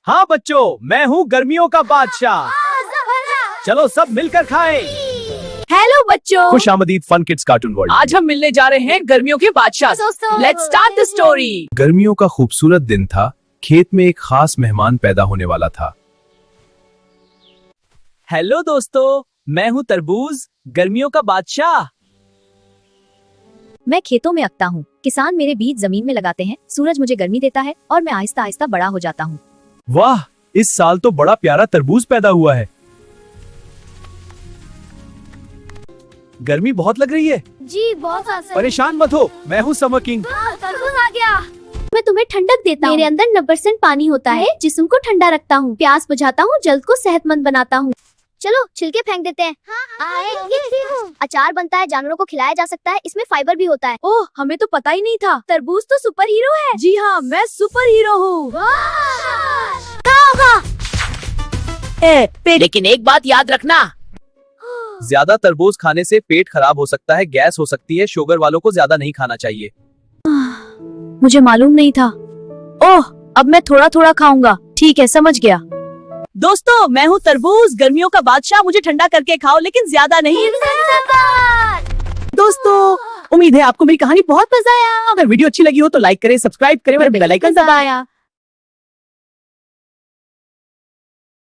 हाँ बच्चों, मैं हूँ गर्मियों का बादशाह। चलो सब मिलकर खाएं। हेलो बच्चों, खुश आमदीद फन किड्स कार्टून वर्ल्ड। आज हम मिलने जा रहे हैं गर्मियों के बादशाह। Let's start the story. गर्मियों का खूबसूरत दिन था। खेत में एक खास मेहमान पैदा होने वाला था। हेलो दोस्तों, मैं हूँ तरबूज, गर्मियों का बादशाह। मैं खेतों में अगता हूँ। किसान मेरे बीज जमीन में लगाते हैं। सूरज मुझे गर्मी देता है और मैं आहिस्ता आहिस्ता बड़ा हो जाता हूँ। वाह, इस साल तो बड़ा प्यारा तरबूज पैदा हुआ है। गर्मी बहुत लग रही है। जी बहुत परेशान मत हो, मैं हूँ समर किंग। तरबूज आ गया। मैं तुम्हें ठंडक देता हूँ। मेरे अंदर 90% पानी होता है, जिस्म को ठंडा रखता हूँ, प्यास बुझाता हूँ, जल्द को सेहतमंद बनाता हूँ। चलो छिलके फेंक देते हैं। अचार बनता है, जानवरों को खिलाया जा सकता है, इसमें फाइबर भी होता है। ओह, हमें तो पता ही नहीं था। तरबूज तो सुपर हीरो है। जी हाँ, मैं सुपर हीरो हूँ। लेकिन एक बात याद रखना, ज्यादा तरबूज खाने से पेट खराब हो सकता है, गैस हो सकती है। शुगर वालों को ज्यादा नहीं खाना चाहिए। मुझे मालूम नहीं था। ओह, अब मैं थोड़ा थोड़ा खाऊंगा। ठीक है, समझ गया। दोस्तों मैं हूँ तरबूज, गर्मियों का बादशाह। मुझे ठंडा करके खाओ, लेकिन ज्यादा नहीं। दोस्तों उम्मीद है आपको मेरी कहानी बहुत मजा आया। अगर वीडियो अच्छी लगी हो तो लाइक करें, सब्सक्राइब करें और बेल आइकन दबाएं।